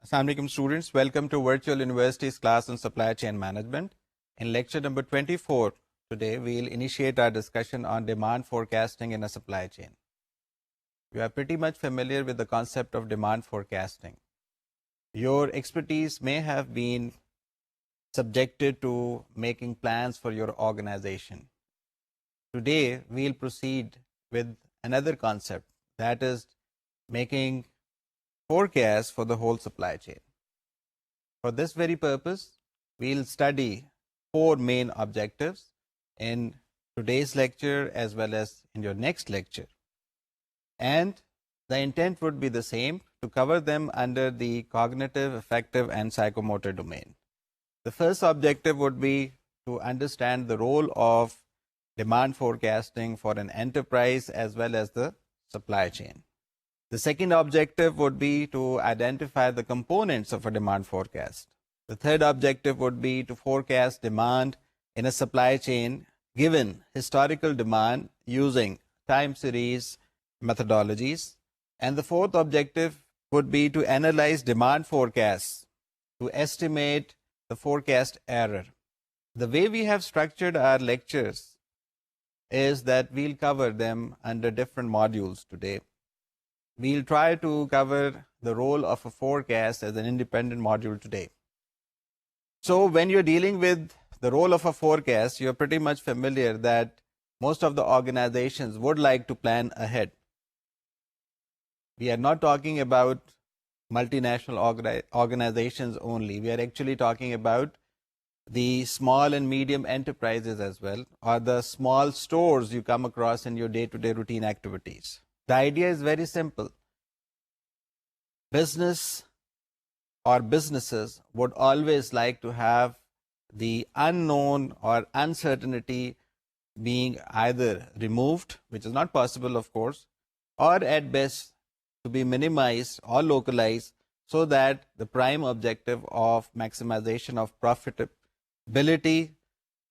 Assalamu alaikum students, welcome to Virtual University's class on Supply Chain Management. In lecture number 24, today we'll initiate our discussion on demand forecasting in a supply chain. You are pretty much familiar with the concept of demand forecasting. Your expertise may have been subjected to making plans for your organization. Today we'll proceed with another concept, that is making forecasts for the whole supply chain. For this very purpose, we'll study 4 main objectives in today's lecture as well as in your next lecture. And the intent would be the same, to cover them under the cognitive, affective and psychomotor domain. The first objective would be to understand the role of demand forecasting for an enterprise as well as the supply chain. The second objective would be to identify the components of a demand forecast. The third objective would be to forecast demand in a supply chain given historical demand using time series methodologies. And the fourth objective would be to analyze demand forecasts to estimate the forecast error. The way we have structured our lectures is that we'll cover them under different modules today. We'll try to cover the role of a forecast as an independent module today. So when you're dealing with the role of a forecast, you're pretty much familiar that most of the organizations would like to plan ahead. We are not talking about multinational organizations only. We are actually talking about the small and medium enterprises as well, or the small stores you come across in your day-to-day routine activities. The idea is very simple. Business or businesses would always like to have the unknown or uncertainty being either removed, which is not possible of course, or at best to be minimized or localized, so that the prime objective of maximization of profitability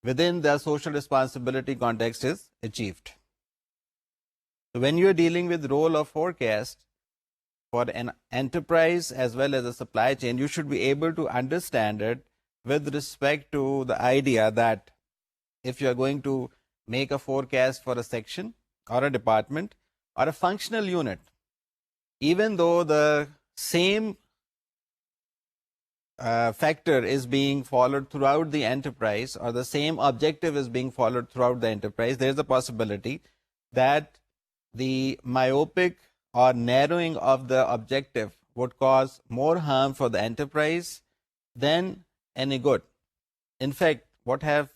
within the social responsibility context is achieved. So when you are dealing with role of forecast for an enterprise as well as a supply chain, you should be able to understand it with respect to the idea that if you are going to make a forecast for a section or a department or a functional unit, even though the same factor is being followed throughout the enterprise, or the same objective is being followed throughout the enterprise, there is a possibility that the myopic or narrowing of the objective would cause more harm for the enterprise than any good. In fact, what have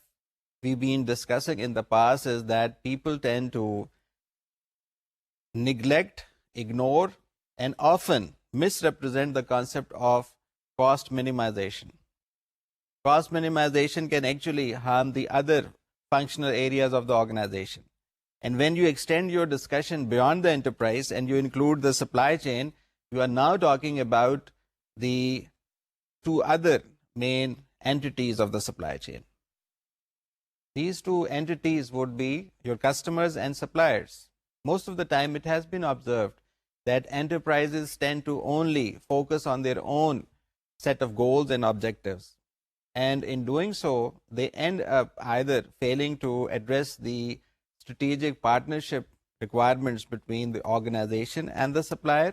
we been discussing in the past is that people tend to neglect, ignore, and often misrepresent the concept of cost minimization. Cost minimization can actually harm the other functional areas of the organization. And when you extend your discussion beyond the enterprise and you include the supply chain, you are now talking about the 2 other main entities of the supply chain. These 2 entities would be your customers and suppliers. Most of the time it has been observed that enterprises tend to only focus on their own set of goals and objectives. And in doing so, they end up either failing to address the strategic partnership requirements between the organization and the supplier,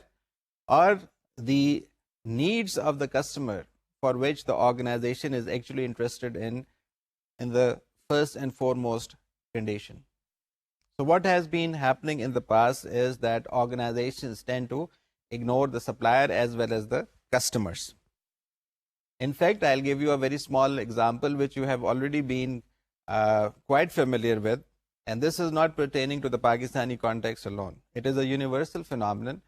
or the needs of the customer for which the organization is actually interested in the first and foremost condition. So what has been happening in the past is that organizations tend to ignore the supplier as well as the customers. In fact, I'll give you a very small example which you have already been quite familiar with. And this is not pertaining to the Pakistani context alone. It is a universal phenomenon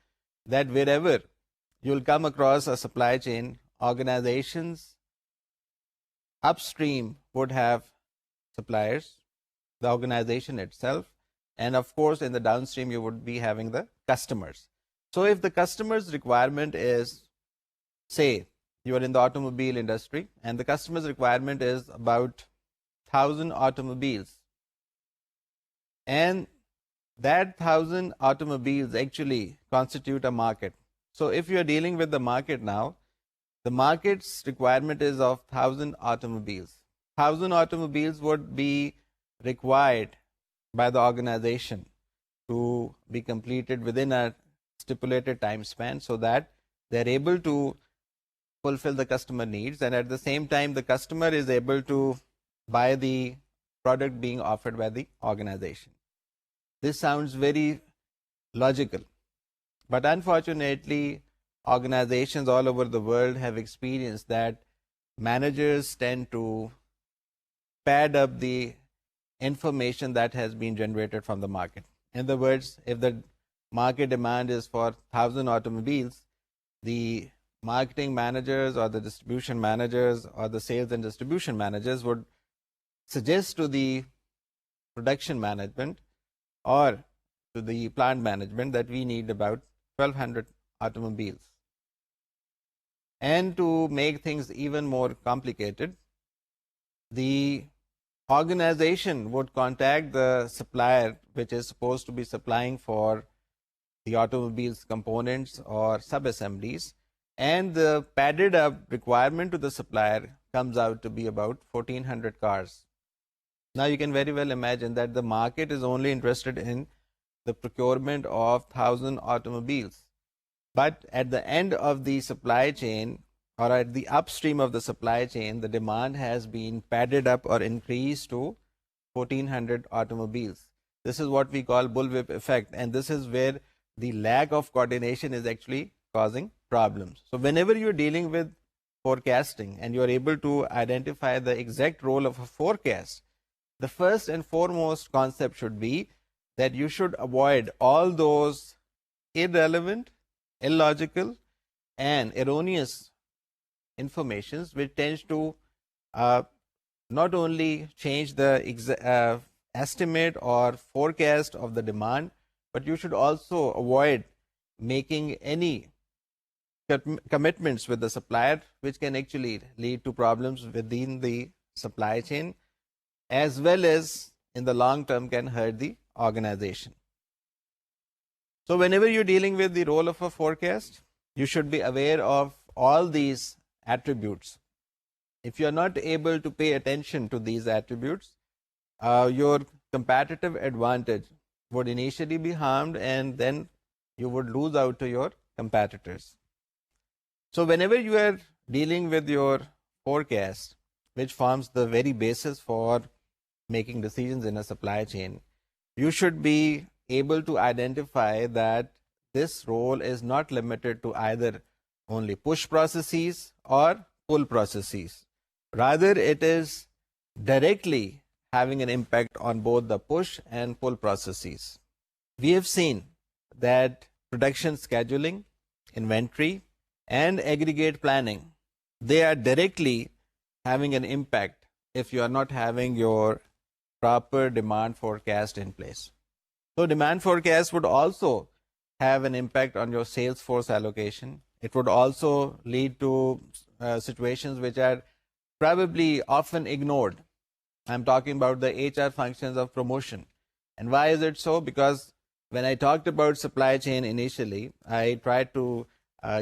that wherever you'll come across a supply chain, organizations upstream would have suppliers, the organization itself, and of course in the downstream you would be having the customers. So if the customer's requirement is, say, you are in the automobile industry and the customer's requirement is about 1,000 automobiles, and that 1,000 automobiles actually constitute a market. So if you are dealing with the market now, the market's requirement is of 1,000 automobiles. 1,000 automobiles would be required by the organization to be completed within a stipulated time span so that they're able to fulfill the customer needs, and at the same time the customer is able to buy the product being offered by the organization. This sounds very logical, but unfortunately organizations all over the world have experienced that managers tend to pad up the information that has been generated from the market. In other words, if the market demand is for 1,000 automobiles, the marketing managers or the distribution managers or the sales and distribution managers would suggest to the production management or to the plant management that we need about 1,200 automobiles. And to make things even more complicated, the organization would contact the supplier which is supposed to be supplying for the automobile's components or sub-assemblies, and the padded up requirement to the supplier comes out to be about 1,400 cars. Now you can very well imagine that the market is only interested in the procurement of 1,000 automobiles, but at the end of the supply chain or at the upstream of the supply chain, the demand has been padded up or increased to 1,400 automobiles. This is what we call bullwhip effect, and this is where the lack of coordination is actually causing problems. So whenever you're dealing with forecasting and you're able to identify the exact role of a forecast, the first and foremost concept should be that you should avoid all those irrelevant, illogical, and erroneous informations which tends to not only change the estimate or forecast of the demand, but you should also avoid making any commitments with the supplier which can actually lead to problems within the supply chain, as well as in the long term can hurt the organization. So whenever you're dealing with the role of a forecast, you should be aware of all these attributes. If you're not able to pay attention to these attributes, your competitive advantage would initially be harmed, and then you would lose out to your competitors. So whenever you are dealing with your forecast, which forms the very basis for making decisions in a supply chain, you should be able to identify that this role is not limited to either only push processes or pull processes. Rather, it is directly having an impact on both the push and pull processes. We have seen that production scheduling, inventory, and aggregate planning, they are directly having an impact if you are not having your proper demand forecast in place. So demand forecast would also have an impact on your sales force allocation. It would also lead to situations which are probably often ignored. I'm talking about the HR functions of promotion. And why is it so? Because when I talked about supply chain initially, I tried to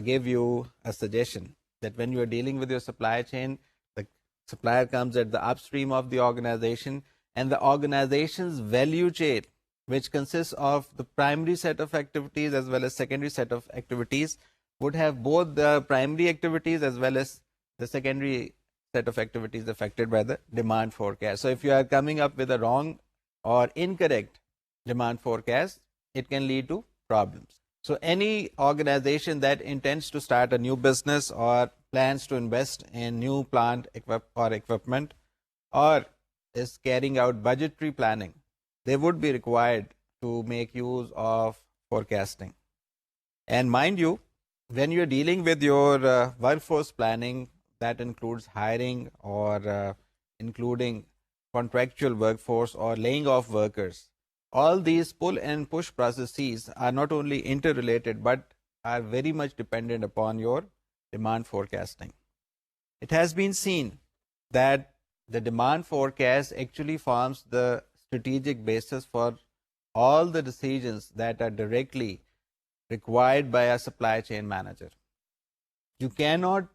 give you a suggestion that when you are dealing with your supply chain, the supplier comes at the upstream of the organization, and the organization's value chain, which consists of the primary set of activities as well as secondary set of activities, would have both the primary activities as well as the secondary set of activities affected by the demand forecast. So if you are coming up with a wrong or incorrect demand forecast, it can lead to problems. So any organization that intends to start a new business or plans to invest in new plant or equipment or is carrying out budgetary planning, they would be required to make use of forecasting. And mind you, when you're dealing with your workforce planning, that includes hiring or including contractual workforce or laying off workers, all these pull and push processes are not only interrelated but are very much dependent upon your demand forecasting. It has been seen that the demand forecast actually forms the strategic basis for all the decisions that are directly required by a supply chain manager. You cannot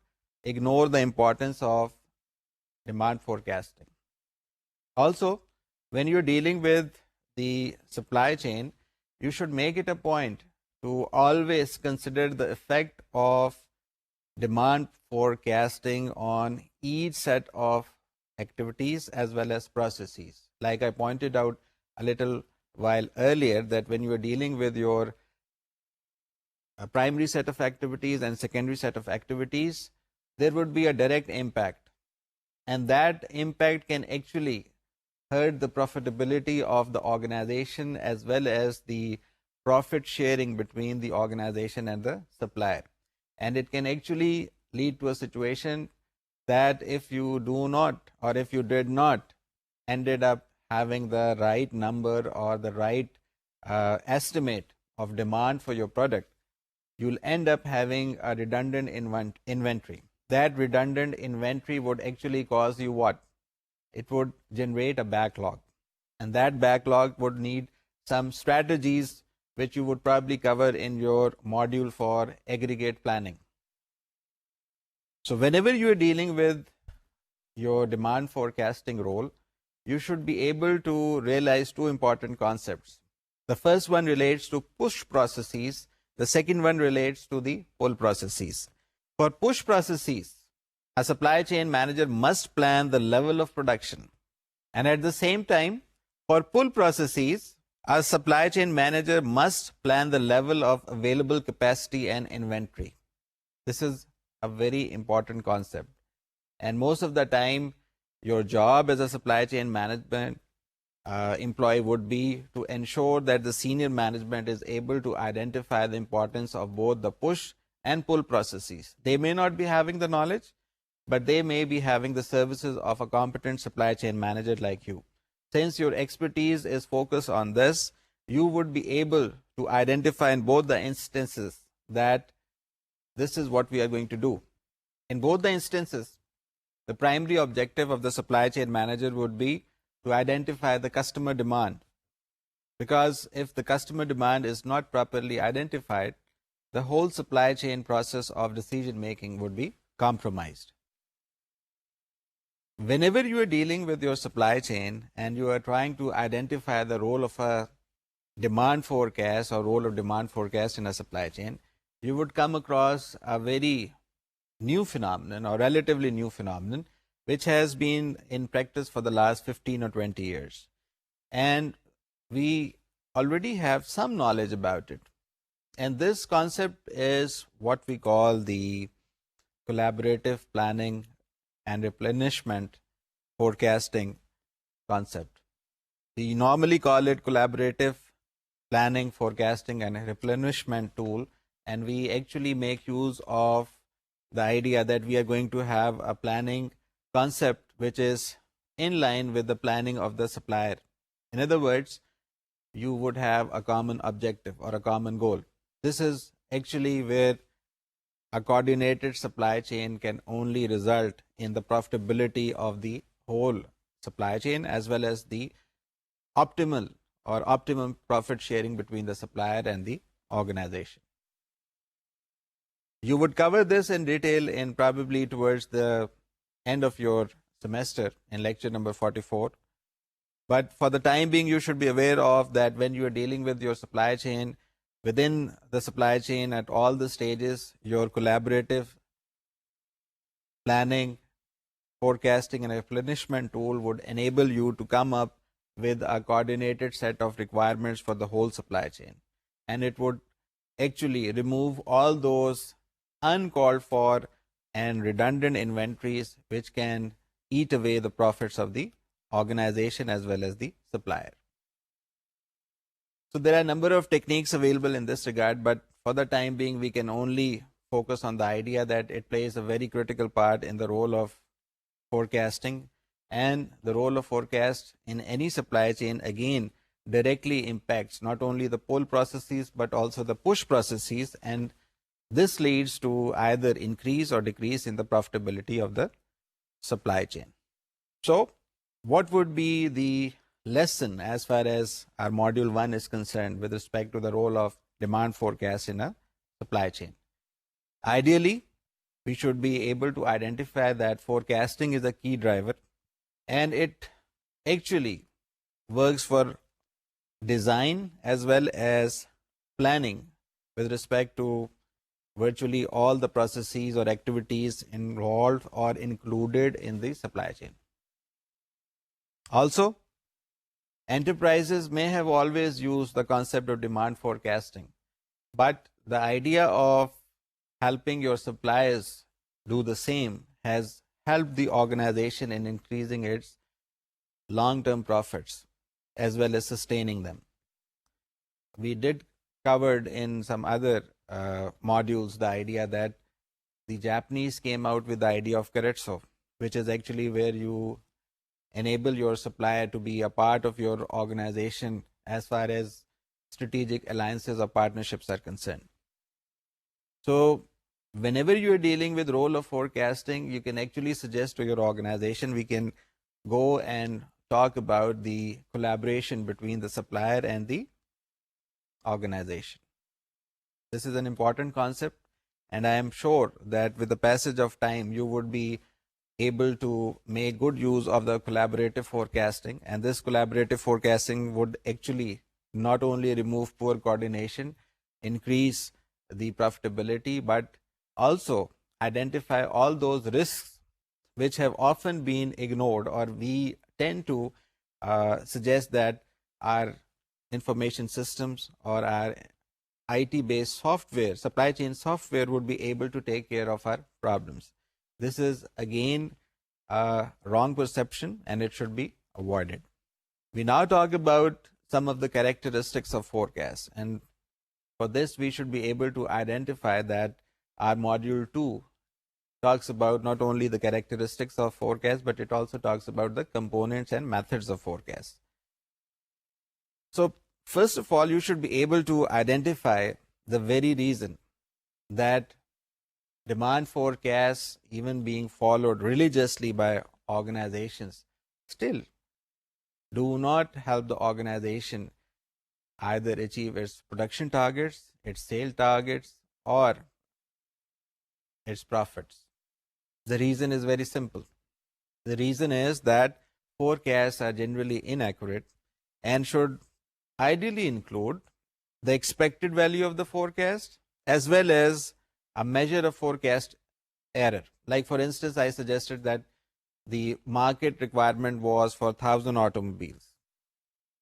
ignore the importance of demand forecasting. Also, when you're dealing with the supply chain, you should make it a point to always consider the effect of demand forecasting on each set of activities as well as processes. Like I pointed out a little while earlier, that when you are dealing with your primary set of activities and secondary set of activities, there would be a direct impact, and that impact can actually hurt the profitability of the organization as well as the profit sharing between the organization and the supplier. And it can actually lead to a situation that if you do not, or if you did not ended up having the right number or the right estimate of demand for your product, you'll end up having a redundant inventory. That redundant inventory would actually cause you what? It would generate a backlog, and that backlog would need some strategies which you would probably cover in your module for aggregate planning. So whenever you are dealing with your demand forecasting role, you should be able to realize two important concepts. The first one relates to push processes. The second one relates to the pull processes. For push processes, a supply chain manager must plan the level of production. And at the same time, for pull processes, a supply chain manager must plan the level of available capacity and inventory. This is a very important concept. And most of the time, your job as a supply chain management employee would be to ensure that the senior management is able to identify the importance of both the push and pull processes. They may not be having the knowledge, but they may be having the services of a competent supply chain manager like you. Since your expertise is focused on this, you would be able to identify in both the instances that this is what we are going to do. In both the instances, the primary objective of the supply chain manager would be to identify the customer demand. Because if the customer demand is not properly identified, the whole supply chain process of decision making would be compromised. Whenever you are dealing with your supply chain and you are trying to identify the role of a demand forecast or role of demand forecast in a supply chain, you would come across a very new phenomenon or relatively new phenomenon which has been in practice for the last 15 or 20 years. And we already have some knowledge about it. And this concept is what we call the collaborative planning and replenishment forecasting concept. We normally call it collaborative planning, forecasting and replenishment tool, and we actually make use of the idea that we are going to have a planning concept which is in line with the planning of the supplier. In other words, you would have a common objective or a common goal. This is actually where a coordinated supply chain can only result in the profitability of the whole supply chain as well as the optimal or optimum profit sharing between the supplier and the organization. You would cover this in detail in probably towards the end of your semester in lecture number 44. But for the time being, you should be aware of that when you are dealing with your supply chain, within the supply chain at all the stages, your collaborative planning, forecasting and replenishment tool would enable you to come up with a coordinated set of requirements for the whole supply chain. And it would actually remove all those uncalled for and redundant inventories which can eat away the profits of the organization as well as the supplier. So there are a number of techniques available in this regard, but for the time being we can only focus on the idea that it plays a very critical part in the role of forecasting, and the role of forecast in any supply chain again directly impacts not only the pull processes but also the push processes, and this leads to either increase or decrease in the profitability of the supply chain. So what would be the lesson as far as our module 1 is concerned with respect to the role of demand forecast in a supply chain? Ideally, we should be able to identify that forecasting is a key driver, and it actually works for design as well as planning with respect to virtually all the processes or activities involved or included in the supply chain. Also, enterprises may have always used the concept of demand forecasting, but the idea of helping your suppliers do the same has helped the organization in increasing its long-term profits as well as sustaining them. We did covered in some other modules the idea that the Japanese came out with the idea of Karetsu, which is actually where you enable your supplier to be a part of your organization as far as strategic alliances or partnerships are concerned. So whenever you are dealing with role of forecasting, you can actually suggest to your organization, we can go and talk about the collaboration between the supplier and the organization. This is an important concept, and I am sure that with the passage of time, you would be able to make good use of the collaborative forecasting, and this collaborative forecasting would actually not only remove poor coordination, increase the profitability, but also identify all those risks which have often been ignored, or we tend to suggest that our information systems or our IT-based software, supply chain software, would be able to take care of our problems. This is again a wrong perception, and it should be avoided. We now talk about some of the characteristics of forecasts, and for this we should be able to identify that our module 2 talks about not only the characteristics of forecast, but it also talks about the components and methods of forecast. So first of all, you should be able to identify the very reason that demand forecasts, even being followed religiously by organizations, still do not help the organization either achieve its production targets, its sales targets, or its profits. The reason is very simple. The reason is that forecasts are generally inaccurate and should ideally include the expected value of the forecast as well as a measure of forecast error. Like for instance, I suggested that the market requirement was for 1,000 automobiles,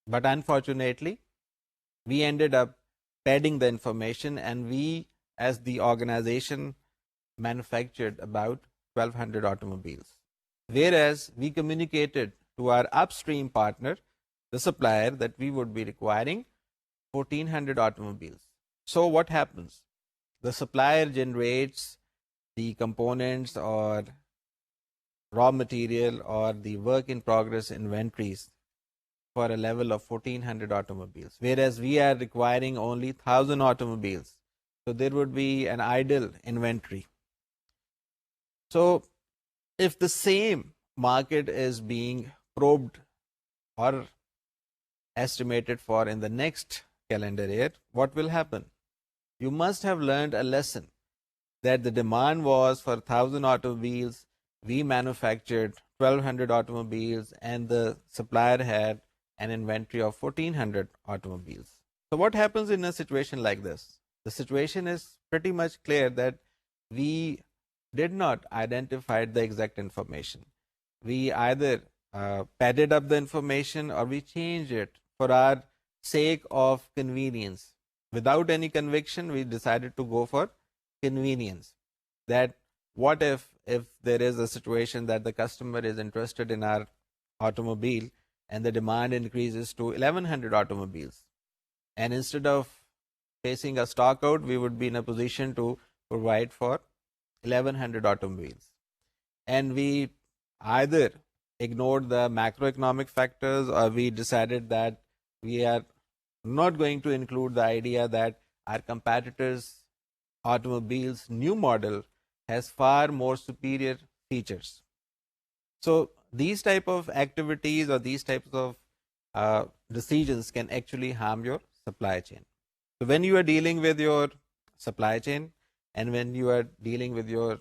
but unfortunately we ended up padding the information, and we as the organization manufactured about 1,200 automobiles, whereas we communicated to our upstream partner, the supplier, that we would be requiring 1,400 automobiles. So what happens? The supplier generates the components or raw material or the work in progress inventories for a level of 1,400 automobiles, whereas we are requiring only 1,000 automobiles. So there would be an idle inventory. So if the same market is being probed or estimated for in the next calendar year, what will happen? You must have learned a lesson that the demand was for 1,000 automobiles, we manufactured 1,200 automobiles, and the supplier had an inventory of 1,400 automobiles. So what happens in a situation like this? The situation is pretty much clear that we did not identify the exact information. We either padded up the information or we changed it for our sake of convenience. Without any conviction, we decided to go for convenience. That what if there is a situation that the customer is interested in our automobile and the demand increases to 1,100 automobiles, and instead of facing a stock out, we would be in a position to provide for 1,100 automobiles, and we either ignored the macroeconomic factors or we decided that we are not going to include the idea that our competitors' automobiles new model has far more superior features. So these type of activities or these types of decisions can actually harm your supply chain. So when you are dealing with your supply chain and when you are dealing with your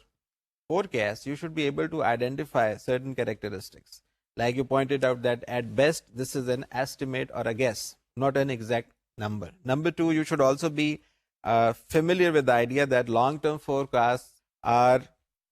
forecast, you should be able to identify certain characteristics. Like you pointed out that at best, this is an estimate or a guess, not an exact number. Number two, you should also be familiar with the idea that long-term forecasts are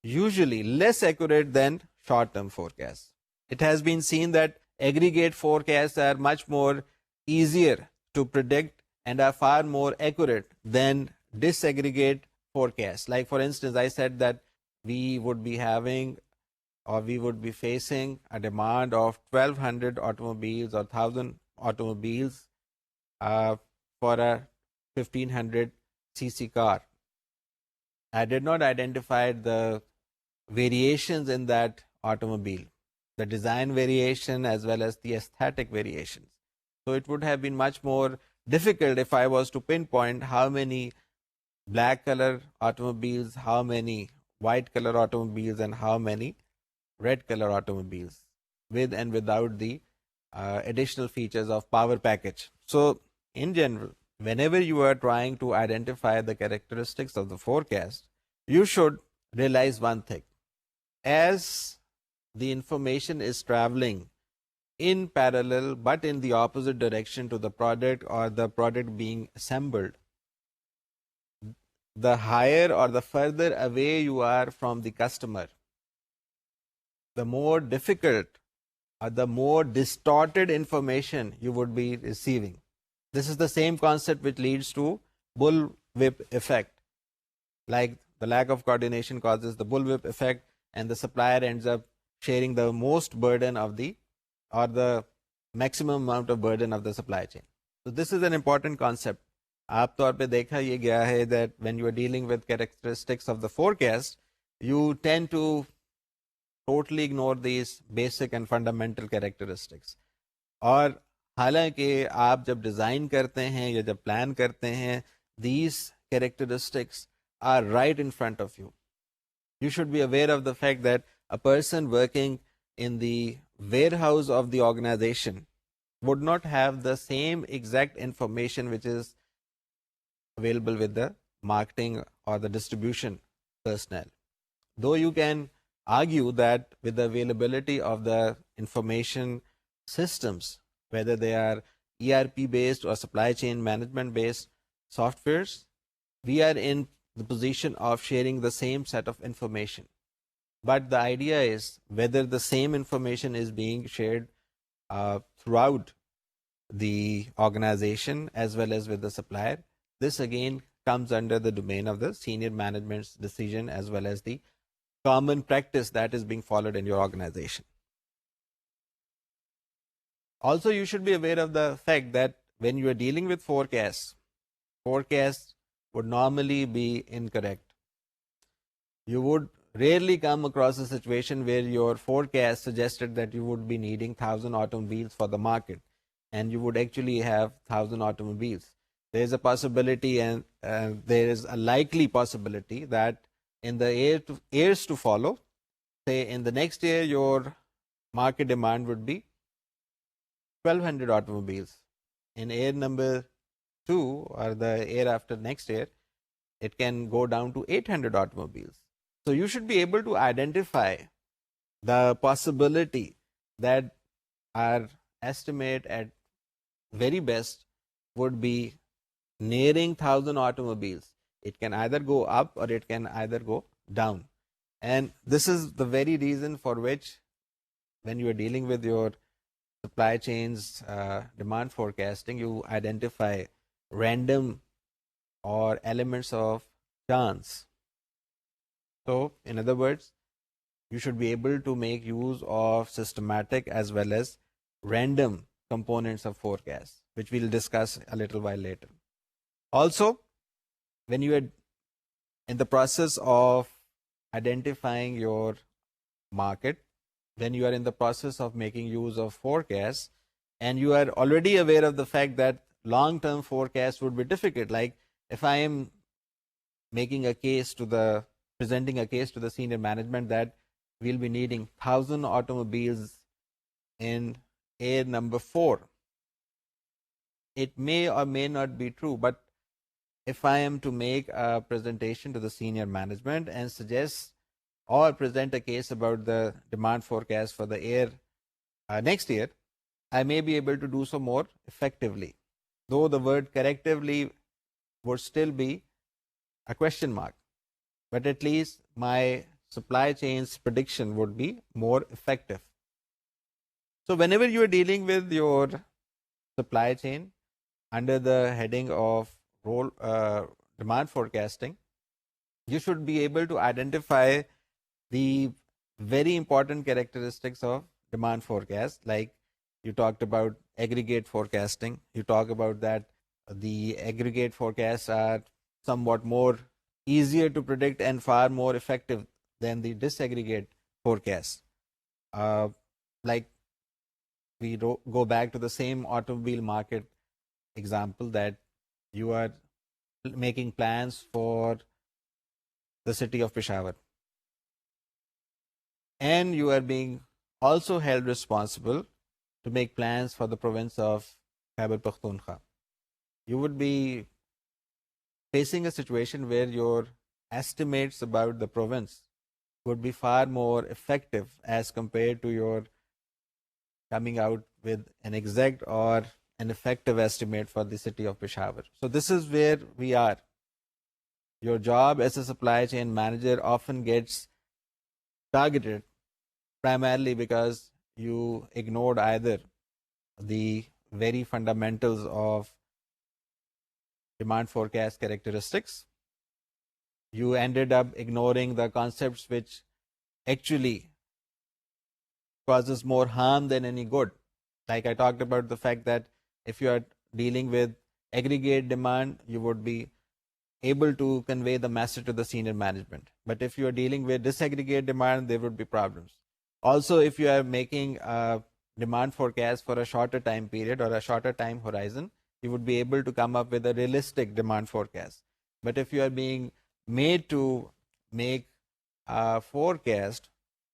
usually less accurate than short-term forecasts. It has been seen that aggregate forecasts are much more easier to predict and are far more accurate than disaggregate forecasts. Like for instance, I said that we would be having or we would be facing a demand of 1200 automobiles or 1000 automobiles for a 1500 cc car. I did not identify the variations in that automobile, the design variation as well as the aesthetic variations. So it would have been much more difficult if I was to pinpoint how many black color automobiles, how many white color automobiles, and how many red color automobiles with and without the additional features of power package. So in general, whenever you are trying to identify the characteristics of the forecast, you should realize one thing. As the information is traveling in parallel but in the opposite direction to the product or the product being assembled, the higher or the further away you are from the customer, the more difficult or the more distorted information you would be receiving. This is the same concept which leads to bullwhip effect. Like the lack of coordination causes the bullwhip effect, and the supplier ends up sharing the most burden of the or the maximum amount of burden of the supply chain. So this is an important concept. आप तौर पे देखा ये गया है that when you are dealing with characteristics of the forecast, you tend to totally ignore these basic and fundamental characteristics. और हालांकि आप जब डिज़ाइन करते हैं या जब प्लान करते हैं, these characteristics are right in front of you. You should be aware of the fact that a person working in the warehouse of the organization would not have the same exact information which is available with the marketing or the distribution personnel. Though you can argue that with the availability of the information systems, whether they are ERP based or supply chain management based softwares, we are in the position of sharing the same set of information. But the idea is whether the same information is being shared throughout the organization as well as with the supplier. This again comes under the domain of the senior management's decision as well as the common practice that is being followed in your organization. Also, you should be aware of the fact that when you are dealing with forecasts would normally be incorrect. You would rarely come across a situation where your forecast suggested that you would be needing 1000 automobiles for the market and you would actually have 1000 automobiles. There is a possibility and there is a likely possibility that in the years to follow, say in the next year, your market demand would be 1200 automobiles. In year number 2 or the year after next year, it can go down to 800 automobiles. So you should be able to identify the possibility that our estimate at very best would be nearing 1000 automobiles. It can either go up or it can either go down. And this is the very reason for which when you are dealing with your supply chains demand forecasting, you identify random or elements of chance. So in other words, you should be able to make use of systematic as well as random components of forecast, which we'll discuss a little while later. Also, when you are in the process of identifying your market, when you are in the process of making use of forecasts, and you are already aware of the fact that long-term forecasts would be difficult, like if I am making a case to the, presenting a case to the senior management that we'll be needing 1000 automobiles in year number 4, it may or may not be true, but if I am to make a presentation to the senior management and suggest or present a case about the demand forecast for the year next year, I may be able to do so more effectively. Though the word correctively would still be a question mark, but at least my supply chain's prediction would be more effective. So whenever you are dealing with your supply chain under the heading of demand forecasting, you should be able to identify the very important characteristics of demand forecast. Like you talked about aggregate forecasting, you talk about that the aggregate forecasts are somewhat more easier to predict and far more effective than the disaggregate forecasts. Like we go back to the same automobile market example, that you are making plans for the city of Peshawar, and you are being also held responsible to make plans for the province of Khyber Pakhtunkhwa. You would be facing a situation where your estimates about the province would be far more effective as compared to your coming out with an exact or an effective estimate for the city of Peshawar. So this is where we are. Your job as a supply chain manager often gets targeted primarily because you ignored either the very fundamentals of demand forecast characteristics, you ended up ignoring the concepts which actually causes more harm than any good. Like I talked about the fact that if you are dealing with aggregate demand, you would be able to convey the message to the senior management. But if you are dealing with disaggregate demand, there would be problems. Also, if you are making a demand forecast for a shorter time period or a shorter time horizon, you would be able to come up with a realistic demand forecast. But if you are being made to make a forecast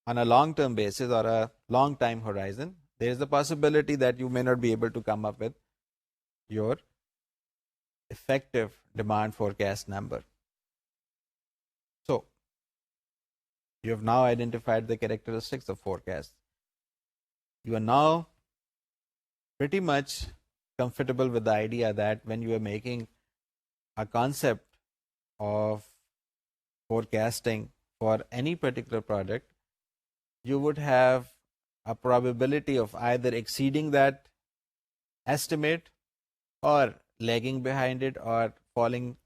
on a long-term basis or a long time horizon, there is a possibility that you may not be able to come up with your effective demand forecast number. So, you have now identified the characteristics of forecast. You are now pretty much comfortable with the idea that when you are making a concept of forecasting for any particular product, you would have a probability of either exceeding that estimate or lagging behind it or falling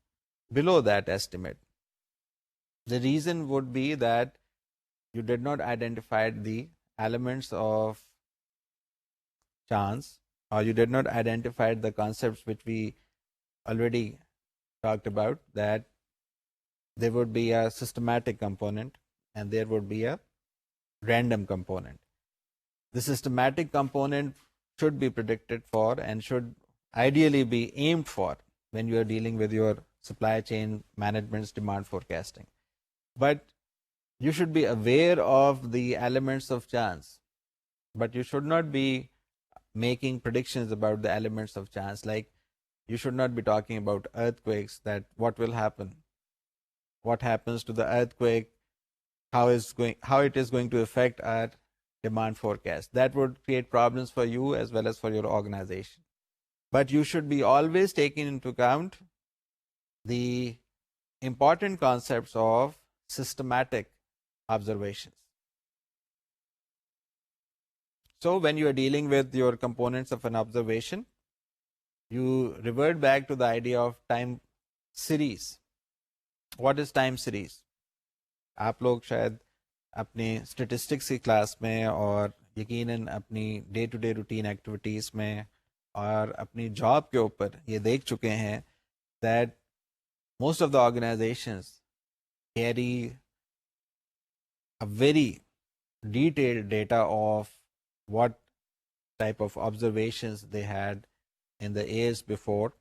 below that estimate. The reason would be that you did not identify the elements of chance, or you did not identify the concepts which we already talked about, that there would be a systematic component and there would be a random component. The systematic component should be predicted for and should ideally be aimed for when you are dealing with your supply chain management's demand forecasting. But you should be aware of the elements of chance, but you should not be making predictions about the elements of chance. Like you should not be talking about earthquakes, that what will happen, what happens to the earthquake, how it is going to affect our demand forecast. That would create problems for you as well as for your organization. But you should be always taking into account the important concepts of systematic observations. So when you are dealing with your components of an observation, you revert back to the idea of time series. What is time series? आप लोग शायद अपने statistics की class में और यकीनन अपनी day to day routine activities में और अपनी जॉब के ऊपर ये देख चुके हैं that most of the organizations carry a very detailed data of what type of observations they had in the years before,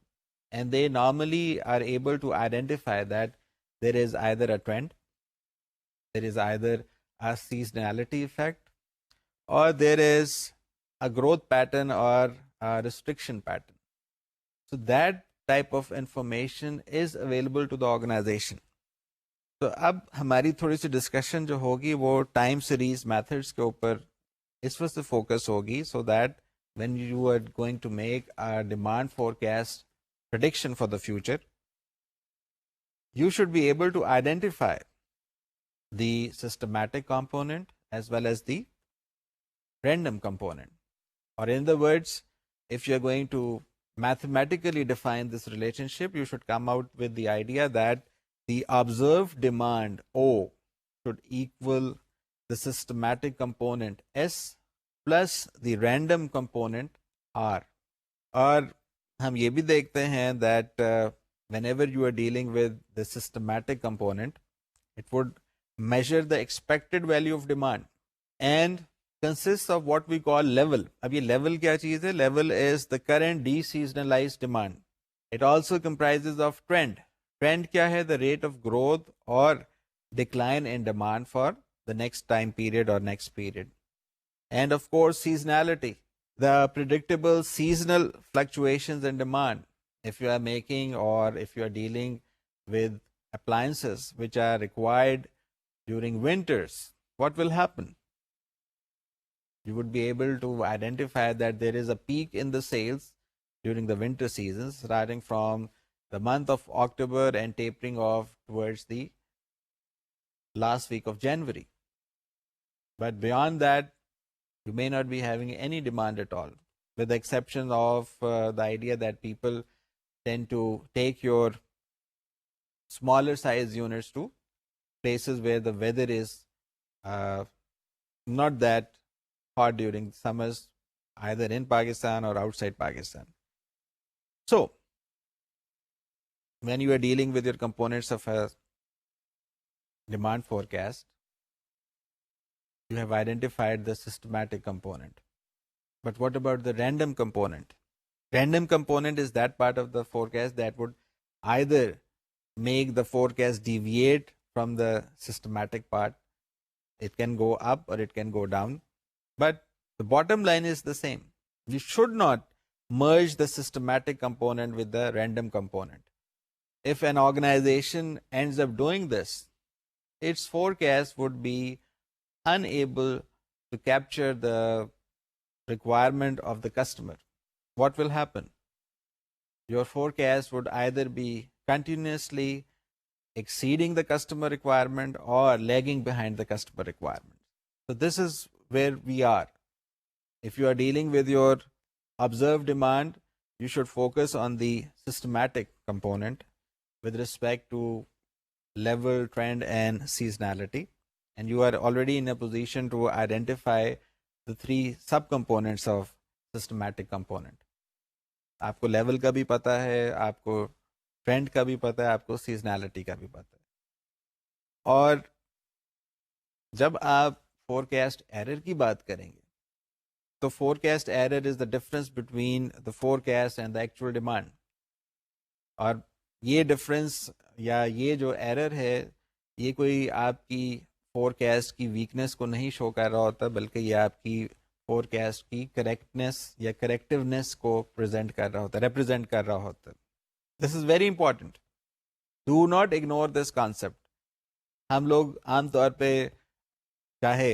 and they normally are able to identify that there is either a trend, there is either a seasonality effect, or there is a growth pattern or a restriction pattern. So that type of information is available to the organization. तो अब हमारी थोड़ी सी discussion जो होगी वो time series methods के ऊपर इस वक्त से फोकस होगी, so that when you are going to make a demand forecast prediction for the future, you should be able to identify the systematic component as well as the random component. Or in other words, if you're going to mathematically define this relationship, you should come out with the idea that the observed demand O should equal the systematic component S plus the random component R. और हम ये भी देखते हैं that whenever you are dealing with the systematic component, it would measure the expected value of demand and consists of what we call level. अब ये level क्या चीज़ है? Level is the current deseasonalized demand. It also comprises of trend. Trend क्या है? The rate of growth or decline in demand for the next time period or next period. And of course, seasonality, the predictable seasonal fluctuations in demand. If you are making or if you are dealing with appliances which are required during winters, what will happen? You would be able to identify that there is a peak in the sales during the winter seasons, starting from the month of October and tapering off towards the last week of January. But beyond that, you may not be having any demand at all, with the exception of the idea that people tend to take your smaller size units to places where the weather is not that hot during summers, either in Pakistan or outside Pakistan. So, when you are dealing with your components of a demand forecast, you have identified the systematic component. But what about the random component? Random component is that part of the forecast that would either make the forecast deviate from the systematic part. It can go up or it can go down. But the bottom line is the same. You should not merge the systematic component with the random component. If an organization ends up doing this, its forecast would be unable to capture the requirement of the customer. What will happen? Your forecast would either be continuously exceeding the customer requirement or lagging behind the customer requirement. So this is where we are. If you are dealing with your observed demand, you should focus on the systematic component with respect to level, trend, and seasonality. And you are already in a position to identify the three subcomponents of systematic component. आपको level का भी पता है, आपको trend का भी पता है, आपको सीजनैलिटी का भी पता है. और जब आप फोरकास्ट एरर की बात करेंगे तो forecast error is the difference between the forecast and the actual demand. और ये डिफरेंस या ये जो एरर है ये कोई आपकी फोरकास्ट की वीकनेस को नहीं शो कर रहा होता, बल्कि ये आपकी फोरकास्ट की करेक्टनेस या करेक्टिवनेस को प्रेजेंट कर रहा होता, रिप्रेजेंट कर रहा होता. This is very important. Do not ignore this concept. हम लोग आमतौर पे चाहे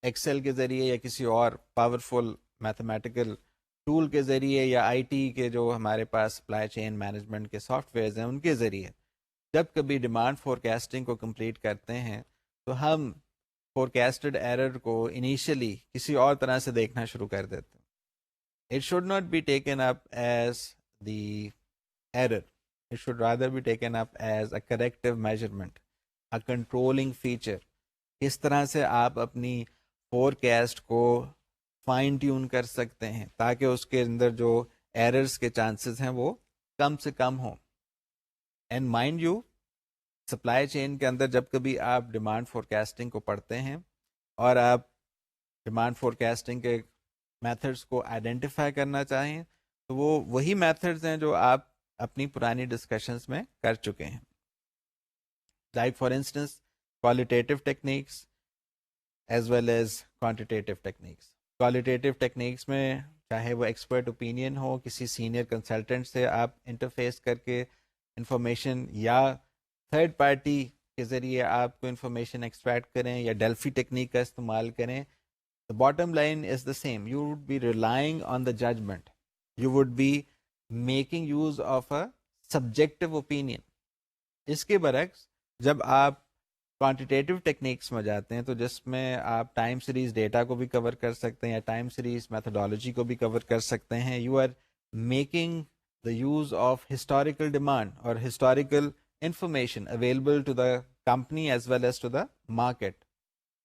एक्सेल के ज़रिए या किसी और पावरफुल मैथमेटिकल टूल के ज़रिए या आईटी के जो हमारे पास सप्लाई चेन मैनेजमेंट के सॉफ्टवेयर्स हैं उनके ज़रिए जब कभी डिमांड फोरकास्टिंग को कंप्लीट करते हैं तो हम फोरकास्टेड एरर को इनिशियली किसी और तरह से देखना शुरू कर देते हैं. It should not be taken up as the error. It should rather be taken up as a corrective measurement, a controlling feature. किस तरह से आप अपनी फोरकास्ट को फाइन ट्यून कर सकते हैं ताकि उसके अंदर जो एरर्स के चांसेस हैं वो कम से कम हों. And mind you, supply chain के अंदर जब कभी आप डिमांड फोरकास्टिंग को पढ़ते हैं और आप डिमांड फोरकास्टिंग के मेथड्स को आइडेंटिफाई करना चाहें तो वो वही मेथड्स हैं जो आप अपनी पुरानी डिस्कशंस में कर चुके हैं. Like for instance qualitative techniques as well as quantitative techniques. Qualitative techniques में चाहे वो एक्सपर्ट ओपिनियन हो, किसी सीनियर कंसल्टेंट से आप इंटरफेस करके इंफॉर्मेशन या थर्ड पार्टी के ज़रिए आप कोई इंफॉर्मेशन एक्सट्रैक्ट करें या डेल्फी टेक्निक का इस्तेमाल करें, the bottom line is the same. You would be relying on the judgment. You would be making use of a subjective opinion. इसके बरक्स जब आप क्वांटिटेटिव टेक्निक्स में जाते हैं तो जिसमें आप टाइम सीरीज डेटा को भी कवर कर सकते हैं या टाइम सीरीज मेथोडोलॉजी को भी कवर कर सकते हैं, you are making the use of historical demand और historical information available to the company as well as to the market.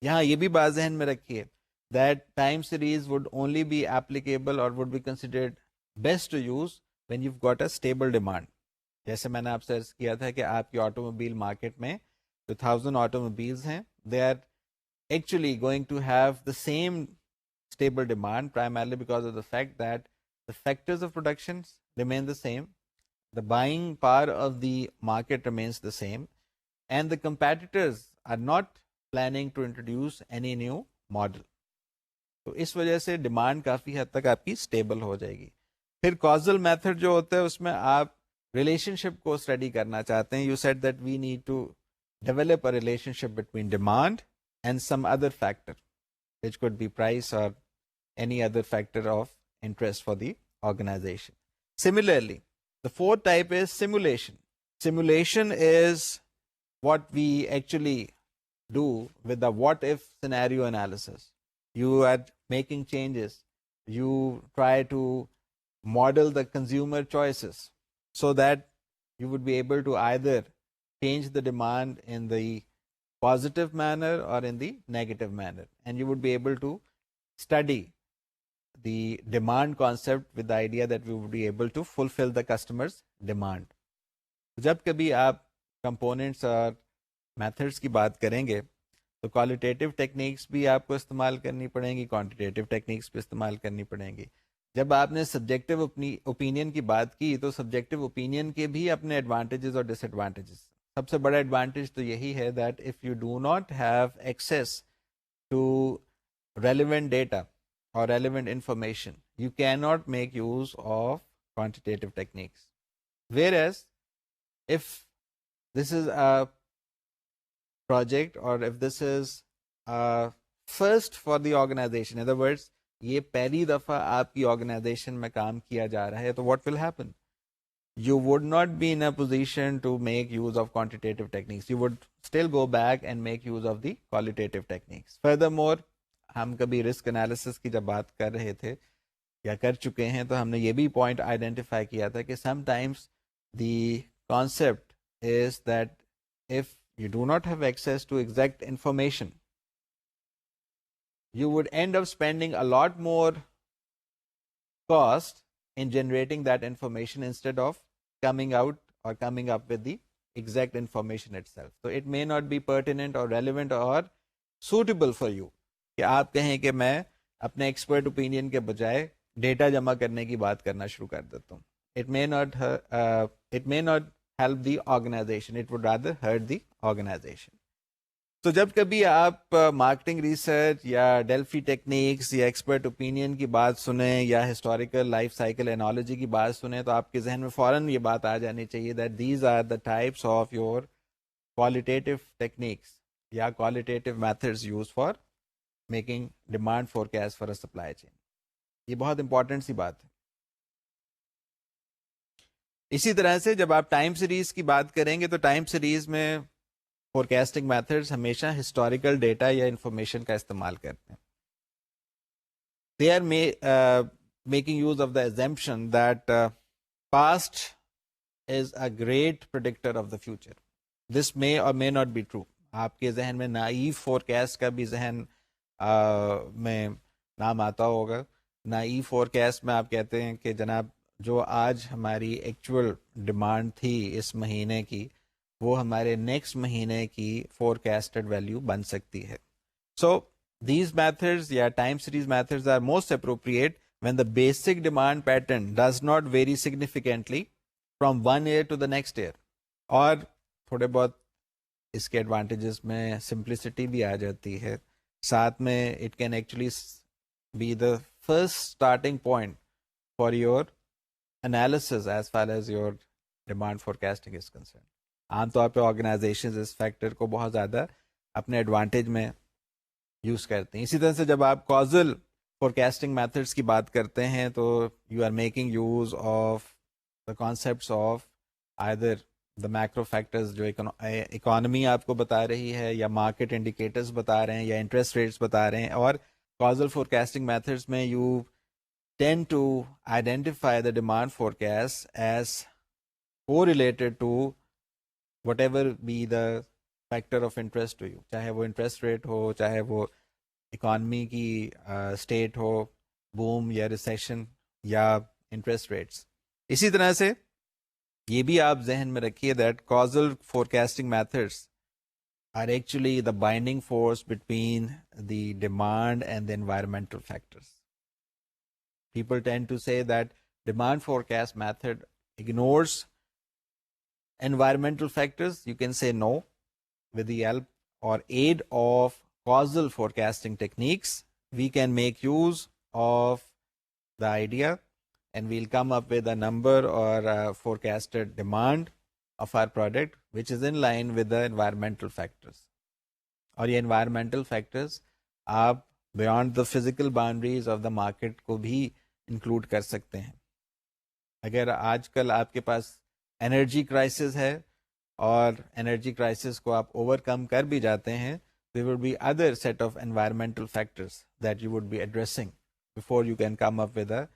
यहाँ ये भी बात जहन में रखिए that time series would only be applicable or would be considered best to use when you've got a stable demand. जैसे मैंने आपसे अर्ज किया था कि आपकी ऑटोमोबाइल मार्केट में जो 1000 automobiles हैं, they are actually going to have the same stable demand primarily because of the fact that the factors of production remain the same, the buying power of the market remains the same, and the competitors are not planning to introduce any new model. तो इस वजह से demand काफ़ी हद तक आपकी stable हो जाएगी. फिर कॉजल मेथड जो होता है उसमें आप रिलेशनशिप को स्टडी करना चाहते हैं. You said that we need to develop a relationship between demand and some other factor which could be price और any other factor of interest for the organization. Similarly, the fourth type is simulation. Simulation is what we actually do with the what if scenario analysis. You are making changes. You try to model the consumer choices so that you would be able to either change the demand in the positive manner or in the negative manner. And you would be able to study the demand concept with the idea that we would be able to fulfill the customer's demand. जब कभी आप components और methods की बात करेंगे तो qualitative techniques भी आपको इस्तेमाल करनी पड़ेंगी, क्वांटिटेटिव टेक्निक्स भी इस्तेमाल करनी पड़ेंगी. जब आपने सब्जेक्टिव ओपिनियन की बात की तो सब्जेक्टिव ओपिनियन के भी अपने एडवांटेजेस और डिसएडवांटेजेस. सबसे बड़ा एडवांटेज तो यही है that if you do not have access to relevant data or relevant information, you cannot make use of quantitative techniques. Whereas, if this is a project or if this is a first for the organization, in other words, ये पहली दफ़ा आपकी organization में काम किया जा रहा है, तो what will happen? You would not be in a position to make use of quantitative techniques. You would still go back and make use of the qualitative techniques. Furthermore, हम कभी रिस्क एनालिसिस की जब बात कर रहे थे या कर चुके हैं तो हमने ये भी पॉइंट आइडेंटिफाई किया था कि sometimes the concept is that if you do not have access to exact information you would end up spending a lot more cost in generating that information instead of coming out or coming up with the exact information itself. So it may not be pertinent or relevant or suitable for you कि आप कहें कि मैं अपने expert opinion के बजाय data जमा करने की बात करना शुरू कर देता हूँ. It may not help the organization, it would rather hurt the organization. तो जब कभी आप मार्केटिंग रिसर्च या डेल्फी टेक्निक्स या एक्सपर्ट ओपिनियन की बात सुने या हिस्टोरिकल लाइफ साइकिल एनोलॉजी की बात सुने तो आपके जहन में फ़ौरन ये बात आ जानी चाहिए that these are the types of your qualitative techniques या qualitative methods use for making demand forecast for a supply chain. ये बहुत इंपॉर्टेंट सी बात है. इसी तरह से जब आप टाइम सीरीज की बात करेंगे तो टाइम सीरीज में फोरकास्टिंग मेथड्स हमेशा हिस्टोरिकल डेटा या इंफॉर्मेशन का इस्तेमाल करते हैं. They are making use of the assumption that past is a great predictor of the future. This may or may not be true. आपके जहन में नाइव फोरकास्ट का भी जहन में नाम आता होगा. नाइव फोरकास्ट में आप कहते हैं कि जनाब जो आज हमारी एक्चुअल डिमांड थी इस महीने की वो हमारे नेक्स्ट महीने की फोरकास्टेड वैल्यू बन सकती है. सो these methods या time series methods are most appropriate when the basic demand pattern does not vary significantly from one year to the next year. और थोड़े बहुत इसके एडवांटेजेस में सिंप्लिसिटी भी आ जाती है. साथ में it can actually be the first starting point for your analysis as far as your demand forecasting is concerned. आमतौर पे ऑर्गेनाइजेशंस इस फैक्टर को बहुत ज़्यादा अपने एडवांटेज में यूज़ करते हैं. इसी तरह से जब आप कॉजल फोरकास्टिंग मेथड्स की बात करते हैं तो you are making use of the concepts of either the macro factors जो इकोनॉमी आपको बता रही है, या मार्केट इंडिकेटर्स बता रहे हैं, या इंटरेस्ट रेट्स बता रहे हैं. और कॉजल फोरकास्टिंग मेथड्स में you tend to identify the demand forecast as correlated to whatever be the factor of interest to you, चाहे वो इंटरेस्ट रेट हो, चाहे वो इकॉनमी की स्टेट हो, बूम या रिसेशन या इंटरेस्ट रेट्स. इसी तरह से ये भी आप जहन में रखिए that causal forecasting methods are actually the binding force between the demand and the environmental factors. People tend to say that demand forecast method ignores environmental factors. You can say no. With the help or aid of causal forecasting techniques, we can make use of the idea and we'll come up with a number or a forecasted demand of our product which is in line with the environmental factors. और ये environmental factors आप beyond the physical boundaries of the market को भी include कर सकते हैं. अगर आजकल आपके पास एनर्जी क्राइसिस है और एनर्जी क्राइसिस को आप ओवरकम कर भी जाते हैं, there would be other set of environmental factors that you would be addressing before you can come up with a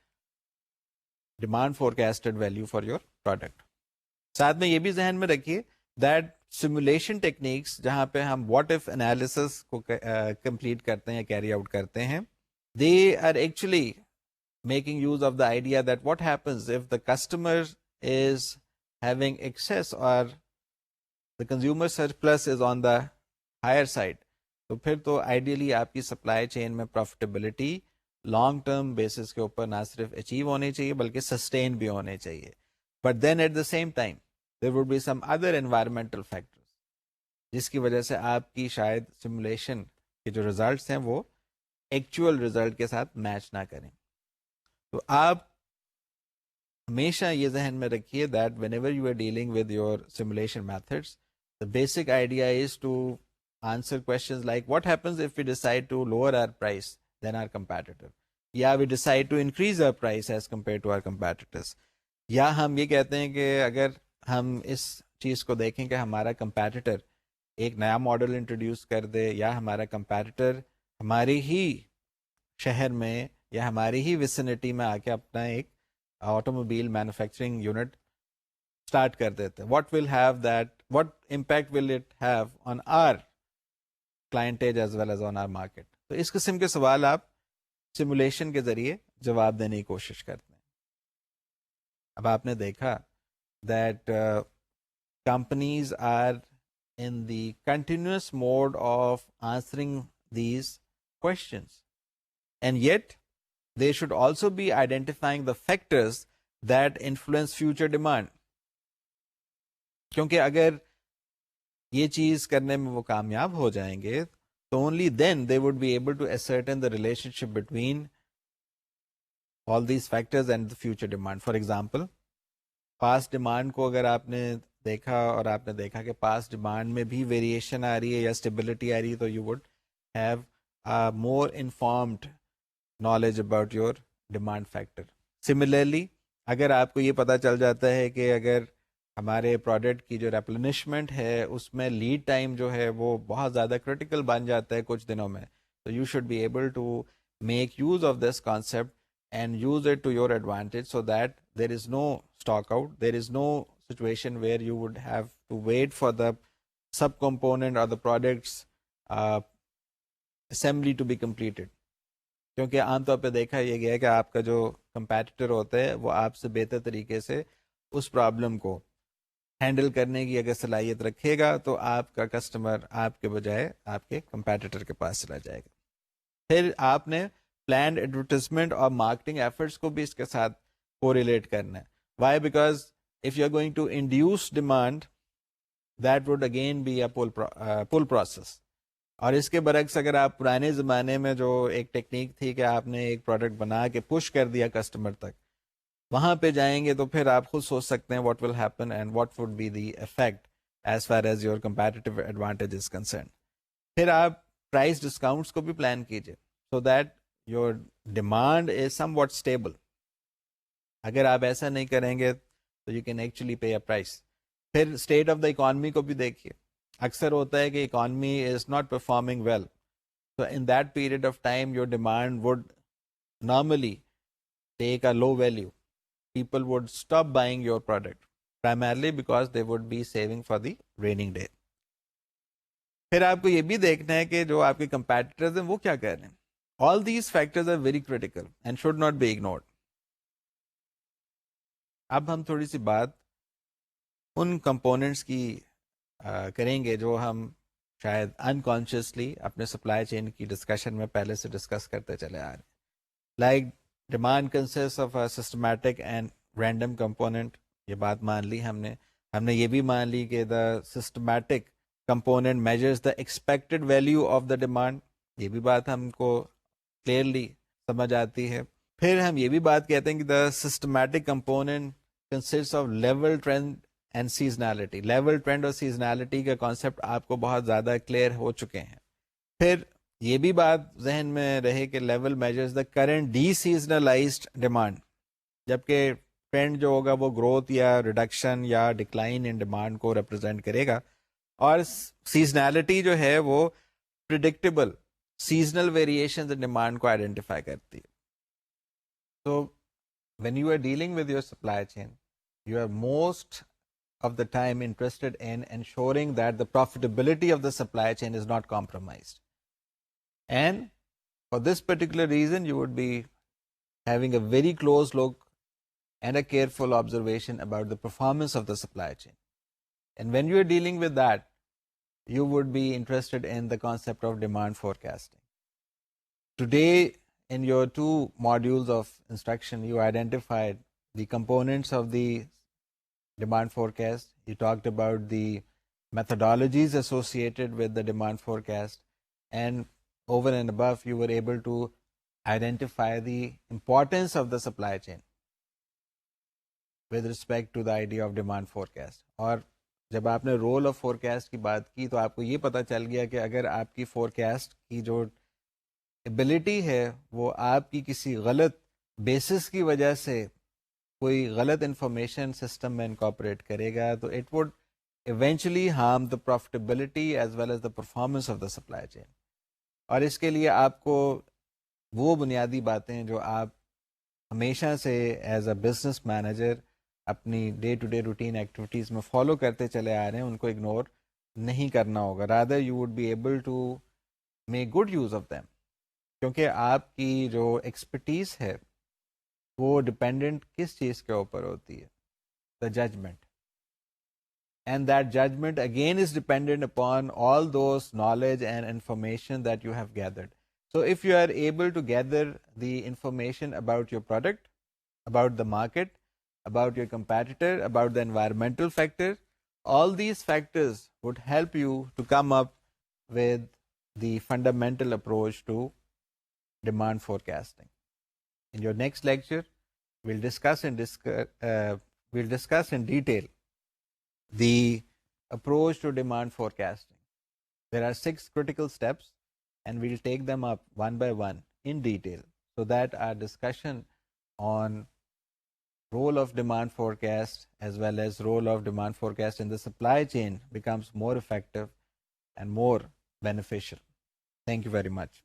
demand forecasted value for your product. साथ में ये भी जहन में रखिए that simulation techniques जहाँ पे हम what if analysis को complete करते हैं, carry out करते हैं, they are actually making use of the idea that what happens if the customer is having excess or the consumer surplus is on the higher side. तो फिर तो ideally आपकी supply chain में profitability long term basis के ऊपर ना सिर्फ achieve होनी चाहिए बल्कि सस्टेन भी होने चाहिए. But then at the same time there would be some other environmental factors जिसकी वजह से आपकी शायद सिमुलेशन के जो रिजल्ट्स हैं वो एक्चुअल रिजल्ट के साथ मैच ना करें. तो आप हमेशा ये जहन में रखिए that whenever you are dealing with your simulation methods, the basic idea is to answer questions like what happens if we decide to lower our price than our competitor, या we decide to increase our price as compared to our competitors, या हम ये कहते हैं कि अगर हम इस चीज़ को देखें कि हमारा competitor एक नया मॉडल इंट्रोड्यूस कर दे, या हमारा competitor हमारे ही शहर में या हमारी ही विसिनिटी में आके अपना एक ऑटोमोबाइल मैन्युफैक्चरिंग यूनिट स्टार्ट कर देते हैं, what impact will it have on our clientage as well as on our market. तो इस किस्म के सवाल आप सिमुलेशन के जरिए जवाब देने की कोशिश करते हैं. अब आपने देखा that companies are in the continuous mode of answering these questions, and yet they should also be identifying the factors that influence future demand. क्योंकि अगर ये चीज करने में वो कामयाब हो जाएंगे तो only then they would be able to ascertain the relationship between all these factors and the future demand. For example, past demand को अगर आपने देखा और आपने देखा कि पास्ट डिमांड में भी वेरिएशन आ रही है या स्टेबिलिटी आ रही है, तो you would have a more informed knowledge about your demand factor. Similarly, अगर आपको ये पता चल जाता है कि अगर हमारे प्रोडक्ट की जो रेप्लेनिशमेंट है उसमें लीड टाइम जो है वो बहुत ज़्यादा क्रिटिकल बन जाता है कुछ दिनों में, तो you should be able to make use of this concept and use it to your advantage so that there is no stock out, there is no situation where you would have to wait for the subcomponent or the product's assembly to be completed. क्योंकि आमतौर पे देखा ये गया है कि आपका जो कंपैटिटर होता है वो आपसे बेहतर तरीके से उस प्रॉब्लम को हैंडल करने की अगर सलाहियत रखेगा तो आपका कस्टमर आपके बजाय आपके कंपैटिटर के पास चला जाएगा. फिर आपने प्लान्ड एडवर्टाइजमेंट और मार्केटिंग एफर्ट्स को भी इसके साथ कोरिलेट करना है. Why? Because if you are going to induce demand, that would again be a pull process. और इसके बरक्स अगर आप पुराने ज़माने में जो एक टेक्निक थी कि आपने एक प्रोडक्ट बना के पुश कर दिया कस्टमर तक, वहाँ पे जाएंगे तो फिर आप खुद सोच सकते हैं what will happen and what would be the effect as far as your competitive advantage is concerned. फिर आप price discounts को भी plan कीजिए so that your demand is somewhat stable. अगर आप ऐसा नहीं करेंगे तो you can actually pay a price. फिर state of the economy को भी देखिए. अक्सर होता है कि economy is not performing well. So in that period of time, your demand would normally take a low value. People would stop buying your product, primarily because they would be saving for the raining day. फिर आपको ये भी देखना है कि जो आपके competitors हैं वो क्या कर रहे हैं. All these factors are very critical and should not be ignored. अब हम थोड़ी सी बात उन components की करेंगे जो हम शायद unconsciously अपने supply chain की discussion में पहले से discuss करते चले आ रहे हैं. Like demand consists of a systematic and random component. ये बात मान ली हमने ये भी मान ली कि the systematic component measures the expected value of the demand. ये भी बात हमको clearly समझ आती है. फिर हम ये भी बात कहते हैं कि the systematic component consists of level, trend and seasonality. Level, trend और seasonality का concept आपको बहुत ज़्यादा clear हो चुके हैं. फिर ये भी बात जहन में रहे कि level measures the current deseasonalized demand, जबकि ट्रेंड जो होगा वो ग्रोथ या रिडक्शन या डिक्लाइन इन डिमांड को रिप्रेजेंट करेगा, और सीजनैलिटी जो है वो predictable seasonal variations in demand को आइडेंटिफाई करती है. तो when you are dealing with your supply chain, you are most of the time interested in ensuring that the profitability of the supply chain is not compromised. And for this particular reason, you would be having a very close look and a careful observation about the performance of the supply chain. And when you are dealing with that, you would be interested in the concept of demand forecasting. Today, in your 2 modules of instruction, you identified the components of the demand forecast. You talked about the methodologies associated with the demand forecast, and over and above, you were able to identify the importance of the supply chain with respect to the idea of demand forecast. और जब आपने role of forecast की बात की तो आपको ये पता चल गया कि अगर आपकी forecast की जो ability है वो आपकी किसी गलत basis की वजह से कोई गलत इंफॉर्मेशन सिस्टम में इनकॉर्पोरेट करेगा तो it would eventually harm the profitability as well as the performance of the supply chain. और इसके लिए आपको वो बुनियादी बातें जो आप हमेशा से एज अ बिजनेस मैनेजर अपनी day to day routine activities में फॉलो करते चले आ रहे हैं उनको इग्नोर नहीं करना होगा. Rather you would be able to make good use of them, क्योंकि आपकी जो एक्सपर्टीज़ है वो डिपेंडेंट किस चीज़ के ऊपर होती है? The judgment. And that judgment again is dependent upon all those knowledge and information that you have gathered. So if you are able to gather the information about your product, about the market, about your competitor, about the environmental factors, all these factors would help you to come up with the fundamental approach to demand forecasting. In your next lecture, we'll discuss in detail the approach to demand forecasting. There are 6 critical steps, and we'll take them up one by one in detail so that our discussion on role of demand forecast as well as role of demand forecast in the supply chain becomes more effective and more beneficial. Thank you very much.